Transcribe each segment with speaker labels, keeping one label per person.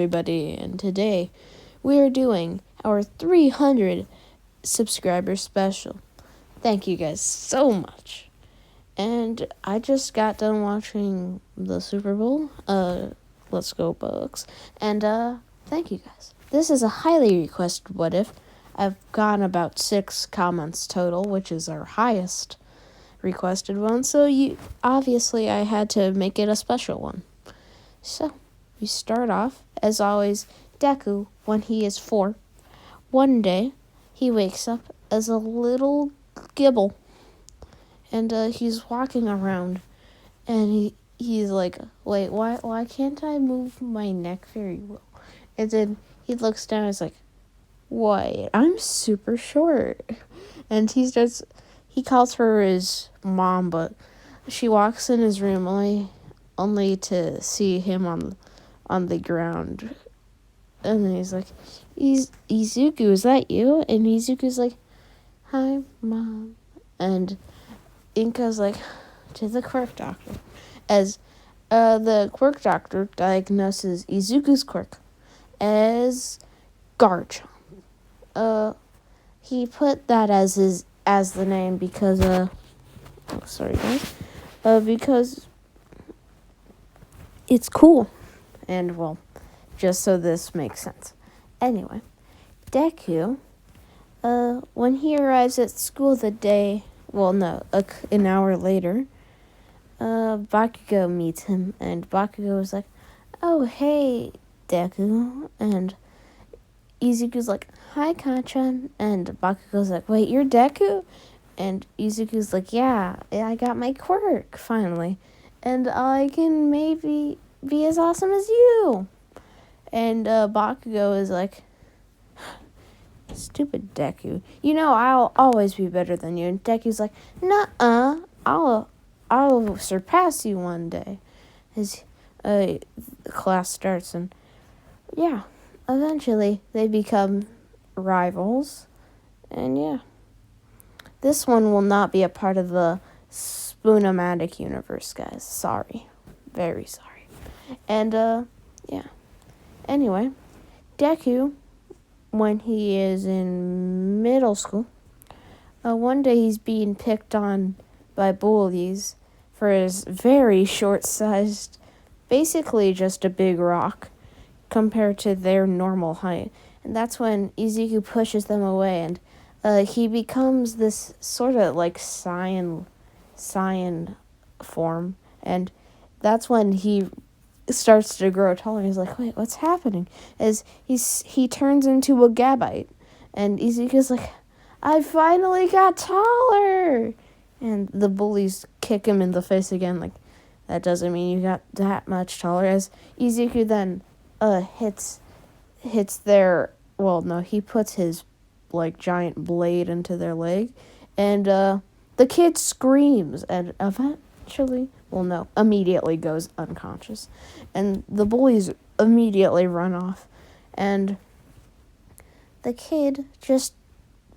Speaker 1: everybody, and today we are doing our 300 subscriber special. Thank you guys so much. And I just got done watching the Super Bowl. Let's go Bucks. And thank you guys. This is a highly requested what if. I've gotten about 6 comments total, which is our highest requested one. So obviously I had to make it a special one. So we start off, as always, Deku, when he is 4. One day, he wakes up as a little gibble. And he's walking around. And he's like, wait, why can't I move my neck very well? And then he looks down and is like, wait, I'm super short. And he calls her his mom, but she walks in his room only to see him on the ground. And then he's like, Izuku, is that you? And Izuku's like, hi, Mom. And Inka's like, to the quirk doctor. As the quirk doctor diagnoses Izuku's quirk as Garchomp. He put that as the name because because it's cool. And, well, just so this makes sense. Anyway, Deku, when he arrives at school an hour later, Bakugo meets him, and Bakugo is like, oh, hey, Deku, and Izuku's like, hi, Kanchan, and Bakugo's like, wait, you're Deku? And Izuku's like, yeah, I got my quirk, finally, and I can maybe be as awesome as you. And Bakugo is like, stupid Deku, I'll always be better than you. And Deku's like, nuh-uh, I'll surpass you one day. His class starts, and yeah, eventually they become rivals. And yeah, this one will not be a part of the Spoonomatic universe, guys. Sorry. Very sorry. And, yeah. Anyway, Deku, when he is in middle school, one day he's being picked on by bullies for his very short-sized, basically just a big rock, compared to their normal height. And that's when Izuku pushes them away, and he becomes this sort of like Saiyan form, and that's when he starts to grow taller. He's like, wait, what's happening? As he turns into a Gabite, and Izuku's like, I finally got taller. And the bullies kick him in the face again, like, that doesn't mean you got that much taller. As Izuku then hits he puts his giant blade into their leg, and the kid screams and immediately goes unconscious. And the bullies immediately run off. And the kid just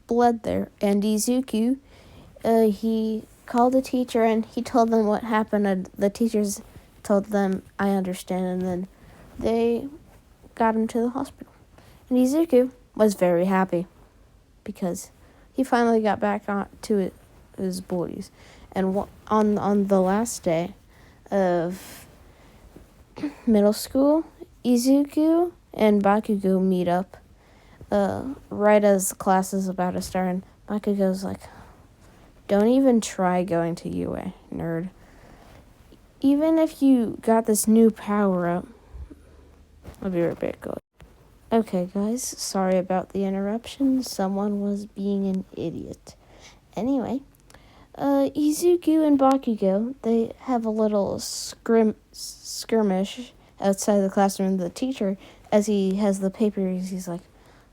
Speaker 1: bled there. And Izuku, he called the teacher and he told them what happened. And the teachers told them, I understand. And then they got him to the hospital. And Izuku was very happy because he finally got back to his bullies. And on the last day of middle school, Izuku and Bakugo meet up right as class is about to start. And Bakugo's like, don't even try going to UA, nerd. Even if you got this new power-up. I'll be right back, guys. Okay, guys, sorry about the interruption. Someone was being an idiot. Anyway, Izuku and Bakugo, they have a little skirmish outside the classroom. The teacher, as he has the papers, he's like,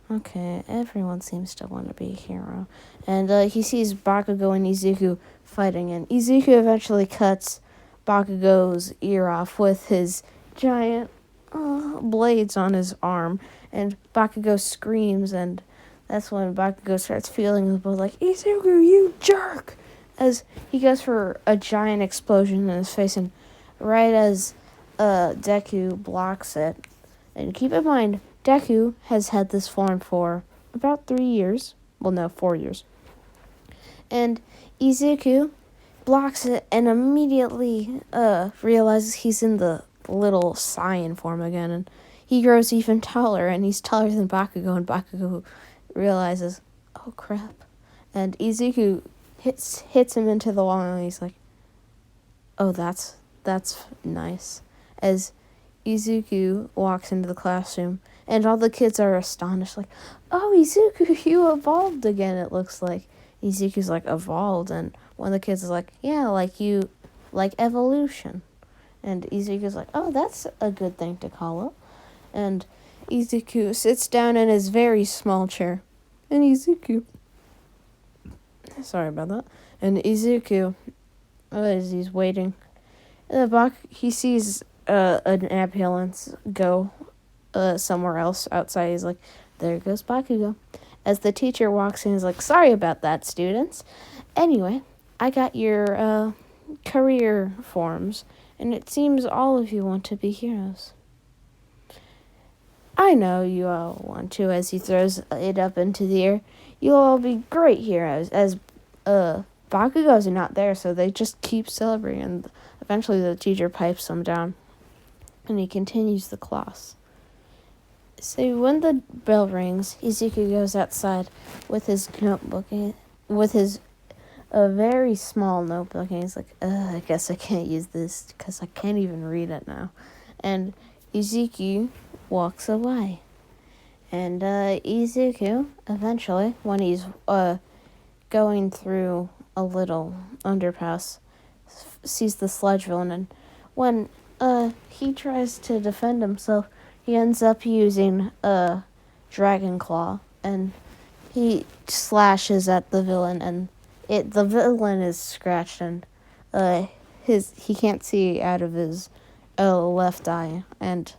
Speaker 1: okay, everyone seems to want to be a hero. And he sees Bakugo and Izuku fighting, and Izuku eventually cuts Bakugo's ear off with his giant blades on his arm. And Bakugo screams, and that's when Bakugo starts feeling the blood, like, Izuku, you jerk! As he goes for a giant explosion in his face, and right as Deku blocks it, And keep in mind, Deku has had this form for about 3 years. Well, no, 4 years. And Izuku blocks it and immediately realizes he's in the little Saiyan form again. And he grows even taller, and he's taller than Bakugo. And Bakugo realizes, oh crap. And Izuku hits him into the wall, and he's like, oh, that's nice. As Izuku walks into the classroom, and all the kids are astonished, like, oh, Izuku, you evolved again, it looks like. Izuku's like, evolved? And one of the kids is like, yeah, like evolution. And Izuku's like, oh, that's a good thing to call it. And Izuku sits down in his very small chair. And Izuku, sorry about that. And Izuku, as he's waiting in the back, he sees an ambulance go somewhere else outside. He's like, there goes Bakugo. As the teacher walks in, he's like, sorry about that, students. Anyway, I got your career forms, and it seems all of you want to be heroes. I know you all want to, as he throws it up into the air. You'll all be great heroes, as Bakugo's not there, so they just keep celebrating, and eventually the teacher pipes them down, and he continues the class. So when the bell rings, Izuku goes outside with his notebook, with his a very small notebook, and he's like, I guess I can't use this because I can't even read it now. And Izuku walks away. And Izuku, eventually, when he's going through a little underpass, sees the sludge villain, and when he tries to defend himself, he ends up using a dragon claw, and he slashes at the villain, and the villain is scratched, and he can't see out of his left eye, and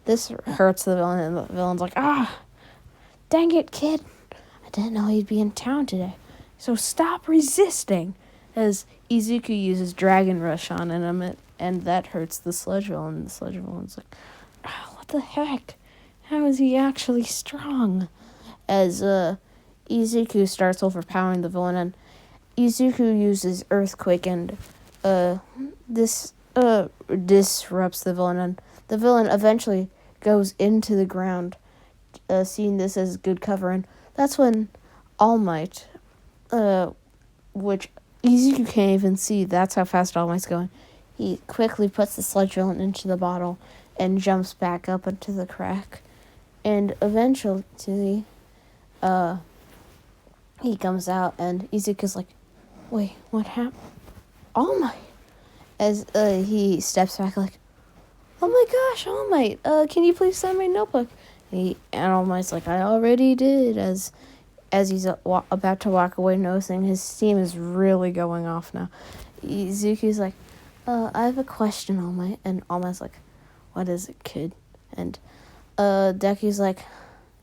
Speaker 1: this hurts the villain, and the villain's like, dang it, kid, I didn't know he'd be in town today, so stop resisting, as Izuku uses Dragon Rush on him, and that hurts the sludge villain, and the sludge villain's like, what the heck, how is he actually strong? As Izuku starts overpowering the villain, and Izuku uses Earthquake, and this disrupts the villain, and the villain eventually goes into the ground, seeing this as good cover, and that's when All Might, which Izuku can't even see, that's how fast All Might's going, he quickly puts the sludge villain into the bottle and jumps back up into the crack, and eventually he comes out, and Izuku's like, wait, what happened? All Might, as he steps back like, oh my gosh, All Might, can you please sign my notebook? And All Might's like, I already did, as he's about to walk away, noticing his steam is really going off now. Izuku's like, I have a question, All Might, and All Might's like, what is it, kid? And Deku's like,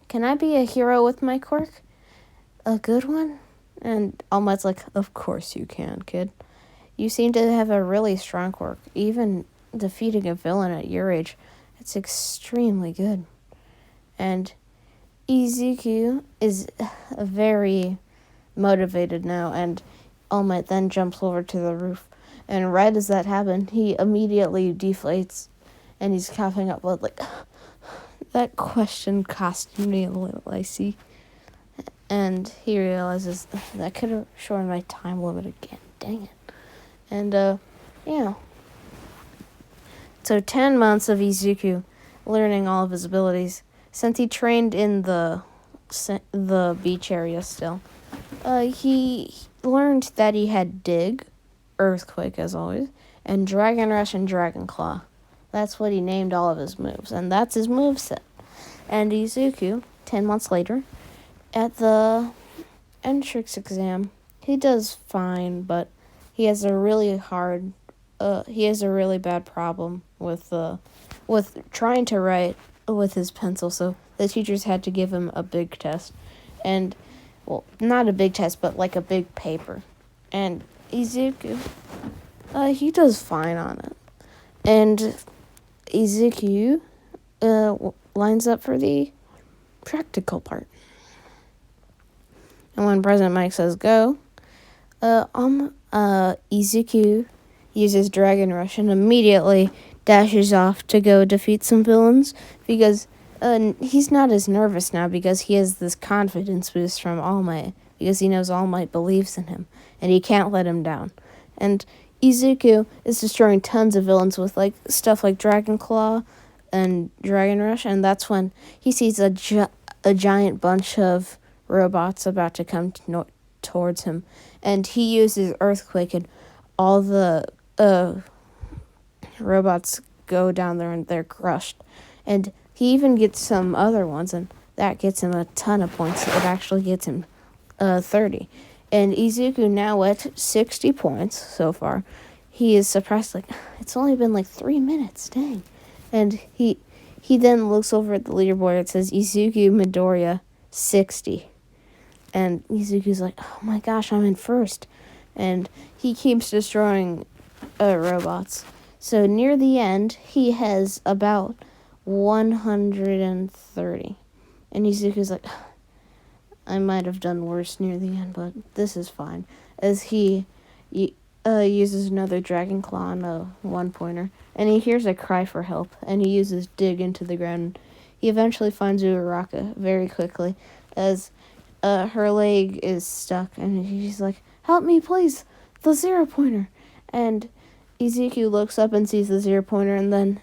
Speaker 1: can I be a hero with my quirk? A good one? And All Might's like, of course you can, kid. You seem to have a really strong quirk. Even defeating a villain at your age, it's extremely good. And Izuku is very motivated now, and All Might then jumps over to the roof. And right as that happened, he immediately deflates, and he's coughing up blood like, that question cost me a little, I see. And he realizes that could have shortened my time limit again. Dang it. And, yeah. So 10 months of Izuku learning all of his abilities. Since he trained in the beach area still, he learned that he had Dig, Earthquake as always, and Dragon Rush and Dragon Claw. That's what he named all of his moves, and that's his moveset. And Izuku, 10 months later, at the entrance exam, he does fine, but he has a really bad problem with trying to write with his pencil, so the teachers had to give him a big test. And, well, not a big test, but like a big paper. And Izuku, he does fine on it. And Izuku, lines up for the practical part. And when President Mike says go, Izuku uses Dragon Rush and immediately dashes off to go defeat some villains because he's not as nervous now because he has this confidence boost from All Might because he knows All Might believes in him and he can't let him down. And Izuku is destroying tons of villains with stuff like Dragon Claw and Dragon Rush, and that's when he sees a giant bunch of robots about to come towards him, and he uses Earthquake, and all the robots go down there and they're crushed. And he even gets some other ones, and that gets him a ton of points. It actually gets him 30. And Izuku now at 60 points so far. He is surprised, it's only been 3 minutes, dang. And he then looks over at the leaderboard. It says Izuku Midoriya 60. And Izuku's like, oh my gosh, I'm in first. And he keeps destroying robots. So near the end, he has about 130. And Izuku's like, I might have done worse near the end, but this is fine. As he uses another Dragon Claw on a one-pointer. And he hears a cry for help. And he uses Dig into the ground. He eventually finds Uraraka very quickly. As her leg is stuck, and she's like, help me, please, the 0-pointer. And Izuku looks up and sees the 0-pointer, and then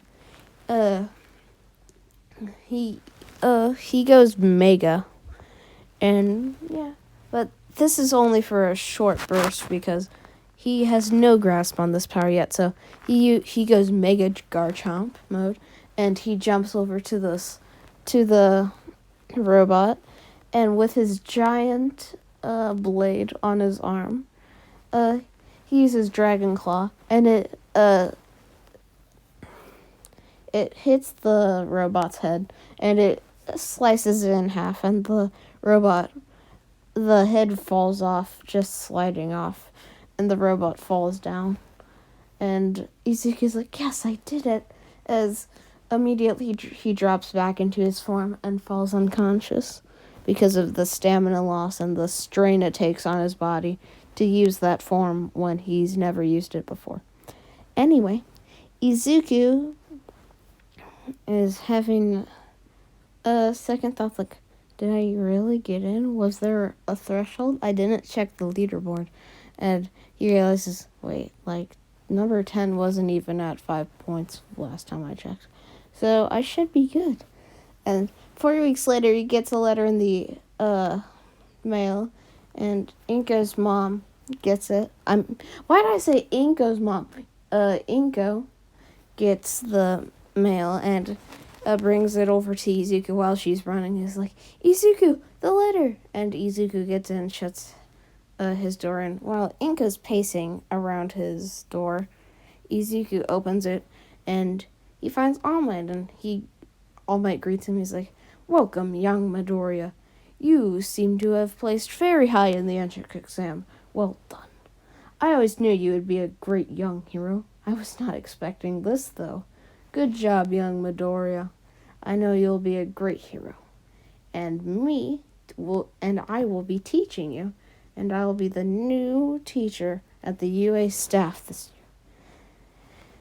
Speaker 1: he goes Mega. And yeah, but this is only for a short burst because he has no grasp on this power yet. So he goes Mega Garchomp mode, and he jumps over to the robot. And with his giant blade on his arm, he uses Dragon Claw, and it hits the robot's head, and it slices it in half, and the head falls off, just sliding off, and the robot falls down. And Izuku's like, yes, I did it, as immediately he drops back into his form and falls unconscious because of the stamina loss and the strain it takes on his body to use that form when he's never used it before. Anyway, Izuku is having a second thought, did I really get in? Was there a threshold? I didn't check the leaderboard. And he realizes, wait, number 10 wasn't even at 5 points last time I checked. So I should be good. And 4 weeks later, he gets a letter in the mail, and Inko's mom gets it. Why did I say Inko's mom? Inko gets the mail and brings it over to Izuku while she's running. He's like, Izuku, the letter! And Izuku gets in and shuts his door. And while Inko's pacing around his door, Izuku opens it, and he finds All Might, and All Might greets him. He's like, welcome, young Midoriya. You seem to have placed very high in the entrance exam. Well done. I always knew you would be a great young hero. I was not expecting this, though. Good job, young Midoriya. I know you'll be a great hero. And I will be teaching you. And I will be the new teacher at the UA staff this year.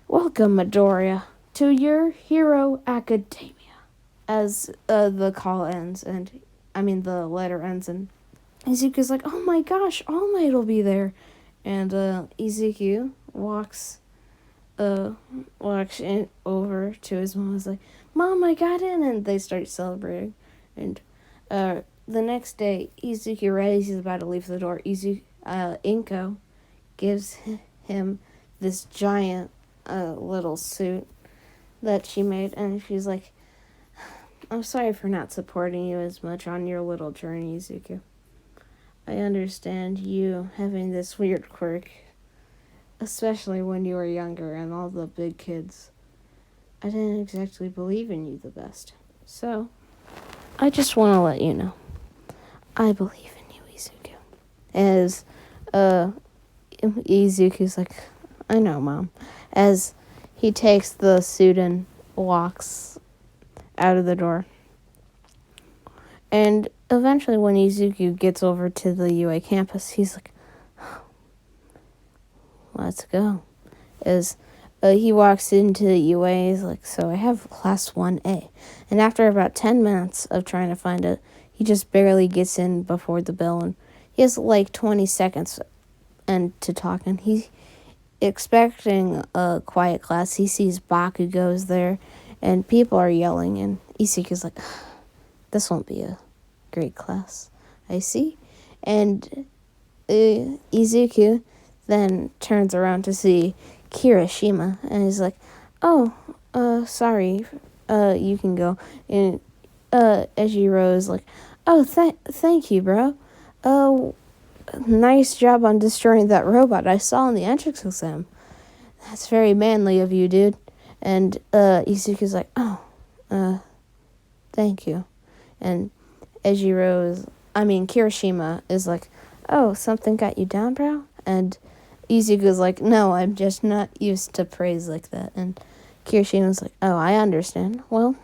Speaker 1: Welcome, Midoriya, to your Hero Academia. As the call ends, the letter ends, and Izuku's like, oh my gosh, All Might will be there. And Izuku walks in over to his mom. He's like, Mom, I got in, and they start celebrating. And the next day, Izuku, right as he's about to leave the door, Inko gives him this giant little suit that she made, and she's like, I'm sorry for not supporting you as much on your little journey, Izuku. I understand you having this weird quirk, especially when you were younger and all the big kids. I didn't exactly believe in you the best. So, I just want to let you know, I believe in you, Izuku. As Izuku's like, I know, Mom. As he takes the suit and walks out of the door. And eventually when Izuku gets over to the UA campus, he's like, let's go. He walks into the UA, he's like, so I have class 1A. And after about 10 minutes of trying to find it, he just barely gets in before the bell. And he has like 20 seconds to talk. And he's expecting a quiet class. He sees Bakugo's there, and people are yelling. And Izuku's like, this won't be a great class, I see. And Izuku then turns around to see Kirishima, and he's like, oh, sorry, you can go. And Ejiro is like, oh, thank you, bro. Nice job on destroying that robot I saw in the entrance exam. That's very manly of you, dude. And Izuku's like, oh, thank you. And Kirishima is like, oh, something got you down, bro? And Izuku's like, no, I'm just not used to praise like that. And Kirishima's like, oh, I understand. Well,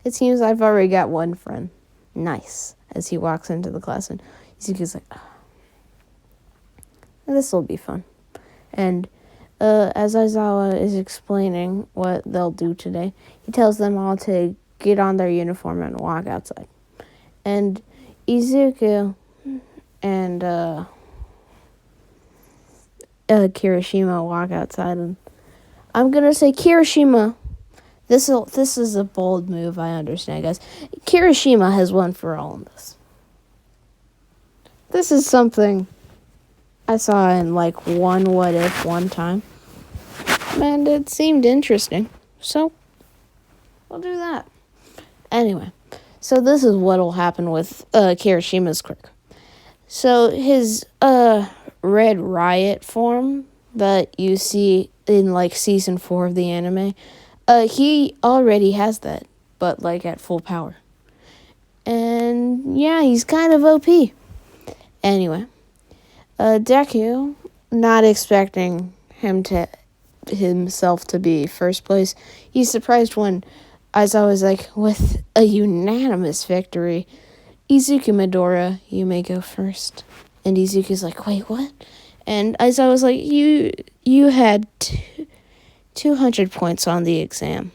Speaker 1: it seems I've already got one friend. Nice. As he walks into the class, and Izuku's like, oh, this will be fun. And as Aizawa is explaining what they'll do today, he tells them all to get on their uniform and walk outside. And Izuku and Kirishima walk outside, and I'm gonna say Kirishima. This is a bold move, I understand, guys. Kirishima has won for all in this. This is something I saw in like one What If one time, and it seemed interesting, so we'll do that. Anyway, so this is what'll happen with Kirishima's quirk. So his Red Riot form that you see in like season 4 of the anime, he already has that, but like at full power. And yeah, he's kind of OP. Anyway, Deku, not expecting himself to be first place, he's surprised when Aizawa was like, with a unanimous victory, Izuku Midoriya, you may go first. And Izuku's like, wait, what? And Aizawa was like, you had 200 points on the exam,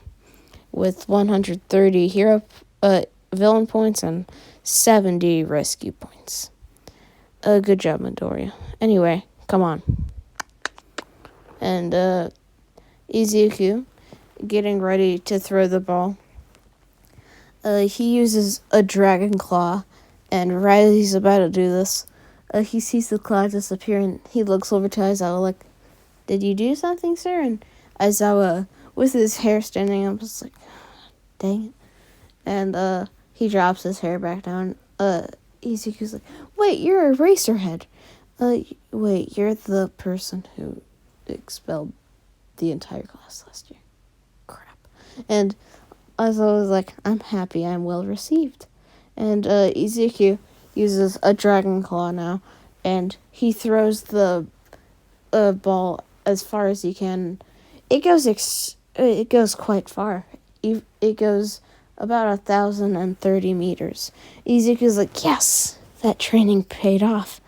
Speaker 1: with 130 hero villain points and 70 rescue points. Good job, Midoriya. Anyway, come on. And Izuku, getting ready to throw the ball, he uses a Dragon Claw, and right as he's about to do this, he sees the claw disappear, and he looks over to Aizawa like, did you do something, sir? And Aizawa, with his hair standing up, is like, dang it. And he drops his hair back down. Izuku's like, wait, you're Eraserhead. Wait, you're the person who expelled the entire class last year. Crap. And Aizawa was like, I'm happy I'm well received. And Izuku uses a Dragon Claw now, and he throws the ball as far as he can. It goes quite far. It goes about 1,030 meters. Izuku's like, yes, that training paid off.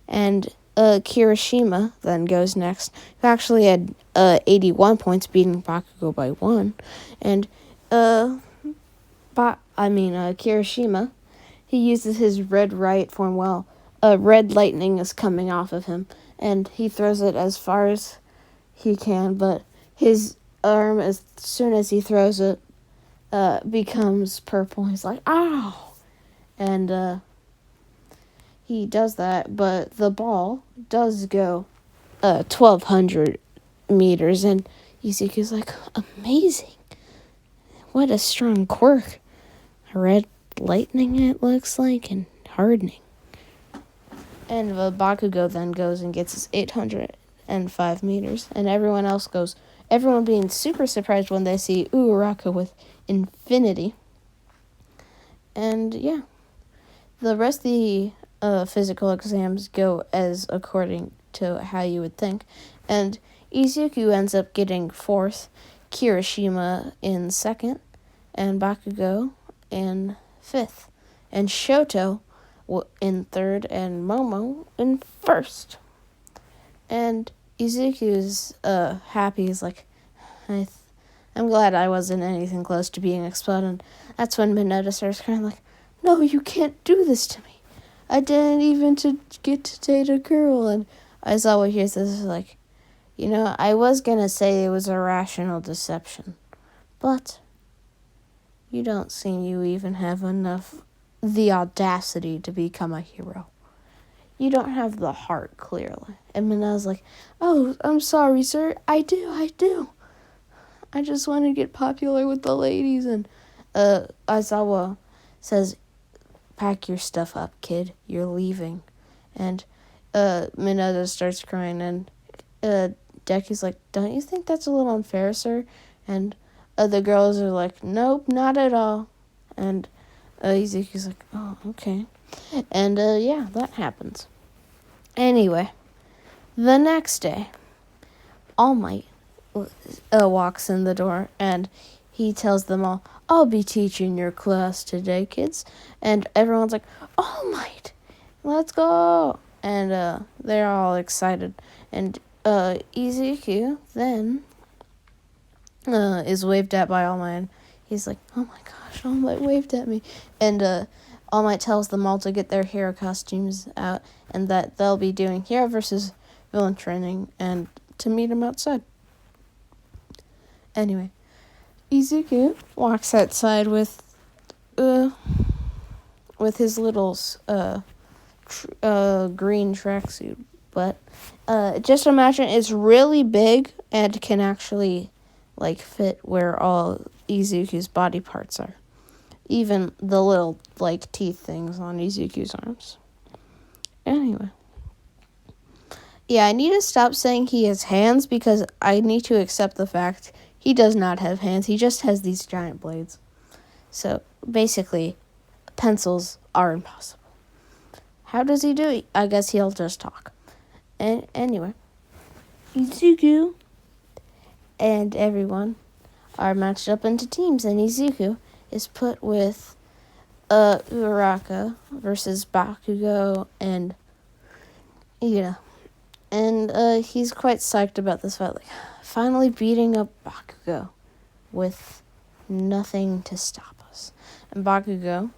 Speaker 1: And Kirishima then goes next, who actually had 81 points, beating Bakugo by 1. And Kirishima, he uses his Red Riot form while red lightning is coming off of him, and he throws it as far as he can, but his arm, as soon as he throws it, becomes purple. He's like, ow! And he does that, but the ball does go 1,200 meters, and Izuku's like, amazing! What a strong quirk. Red lightning, it looks like, and hardening. And Bakugo then goes and gets his 805 meters, and everyone being super surprised when they see Uraraka with infinity. And yeah, the rest of the physical exams go as according to how you would think, and Izuku ends up getting 4th, Kirishima in 2nd, and Bakugo in 5th, and Shoto in 3rd, and Momo in 1st. And Izuku's happy. He's like, I'm glad I wasn't anything close to being exploded. That's when Mineta starts crying like, no, you can't do this to me. I didn't even get to date a girl. And Aizawa hears this like, I was going to say it was a rational deception. But you don't seem you even have the audacity to become a hero. You don't have the heart, clearly. And Mineta's like, oh, I'm sorry, sir. I do. I just want to get popular with the ladies. And Aizawa says, pack your stuff up, kid. You're leaving. And Mineta starts crying. And Deku's like, don't you think that's a little unfair, sir? And the girls are like, nope, not at all. And Izuku's like, oh, okay. And yeah, that happens. Anyway, the next day, All Might walks in the door, and he tells them all, I'll be teaching your class today, kids. And everyone's like, All Might, let's go. And they're all excited. And Izuku then is waved at by All Might. He's like, oh my gosh, All Might waved at me. And All Might tells them all to get their hero costumes out, and that they'll be doing hero versus villain training, and to meet him outside. Anyway, Izuku walks outside with his little green tracksuit, but just imagine it's really big and can actually fit where all Izuku's body parts are. Even the little teeth things on Izuku's arms. Anyway. Yeah, I need to stop saying he has hands because I need to accept the fact he does not have hands. He just has these giant blades. So basically, pencils are impossible. How does he do it? I guess he'll just talk. And anyway, Izuku and everyone are matched up into teams, and Izuku is put with Uraraka versus Bakugo and Ida. And he's quite psyched about this fight, finally beating up Bakugo with nothing to stop us. And Bakugo,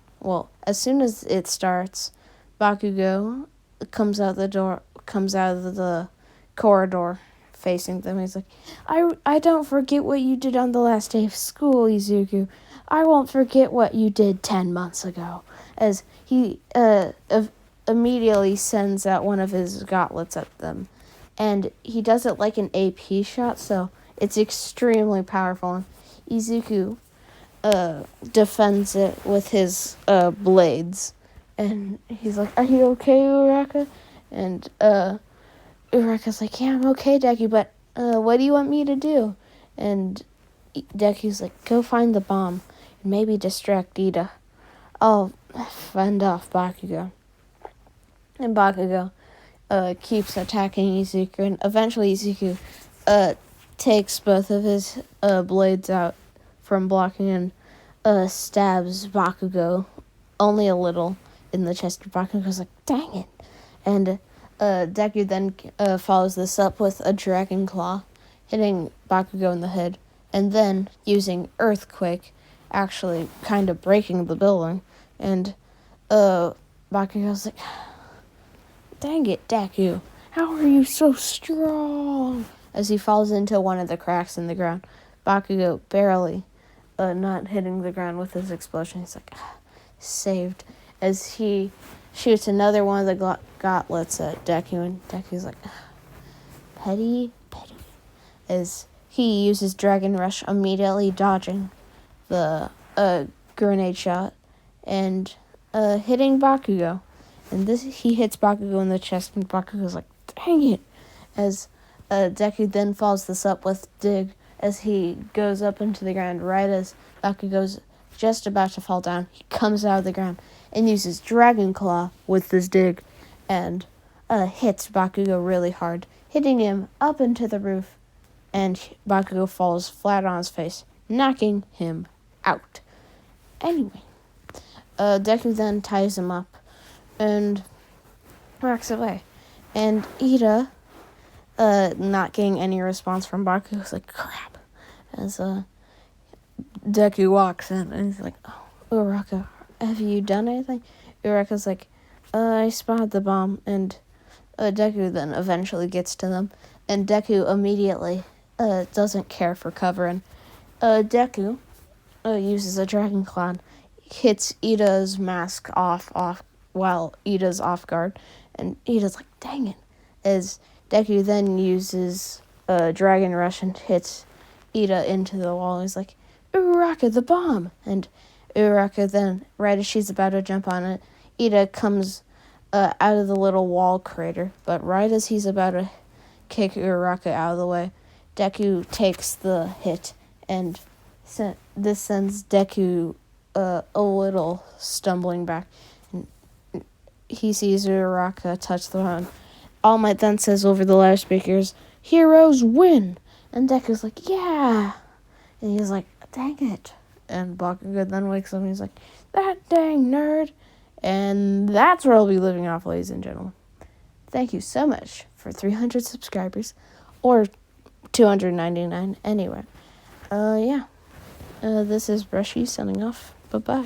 Speaker 1: as soon as it starts, Bakugo comes out of the corridor facing them. He's like, I don't forget what you did on the last day of school, Izuku. I won't forget what you did 10 months ago. As he immediately sends out one of his gauntlets at them. And he does it like an AP shot, so it's extremely powerful. And Izuku defends it with his blades. And he's like, are you okay, Uraraka? And Uraraka's like, yeah, I'm okay, Deku, but what do you want me to do? And Deku's like, go find the bomb and maybe distract Ida. I'll fend off Bakugo. And Bakugo keeps attacking Izuku, and eventually Izuku takes both of his blades out from blocking and stabs Bakugo only a little in the chest. Bakugo's like, dang it. And Deku then follows this up with a Dragon Claw, hitting Bakugo in the head, and then using Earthquake, actually kind of breaking the building. And Bakugo's like, dang it, Deku, how are you so strong? As he falls into one of the cracks in the ground. Bakugo barely not hitting the ground with his explosion. He's like, saved. As he shoots another one of the gauntlets at Deku, and Deku's like, petty. As he uses Dragon Rush, immediately dodging the grenade shot and hitting Bakugo. And he hits Bakugo in the chest, and Bakugo's like, dang it. As Deku then follows this up with Dig, as he goes up into the ground. Right as Bakugo's just about to fall down, he comes out of the ground and uses Dragon Claw with this Dig, and hits Bakugo really hard, hitting him up into the roof, and Bakugo falls flat on his face, knocking him out. Anyway, Deku then ties him up and walks away. And Ida, not getting any response from Baku, is like, crap. As Deku walks in and he's like, oh, Uraraka, have you done anything? Uraraka's like, I spotted the bomb. And Deku then eventually gets to them. And Deku immediately doesn't care for covering. Deku uses a Dragon Cloud, hits Ida's mask off while Ida's off guard. And Ida's like, dang it. As Deku then uses Dragon Rush and hits Ida into the wall. He's like, Uraraka, the bomb! And Uraraka then, right as she's about to jump on it, Ida comes out of the little wall crater. But right as he's about to kick Uraraka out of the way, Deku takes the hit. And this sends Deku a little stumbling back. And he sees Uraraka touch the ground. All Might then says over the loudspeakers, heroes win! And Deku's like, yeah! And he's like, dang it. And Bakugo then wakes up and he's like, that dang nerd! And that's where I'll be living off, ladies and gentlemen. Thank you so much for 300 subscribers. Or 299 anyway. Yeah. This is Brushy signing off. Bye-bye.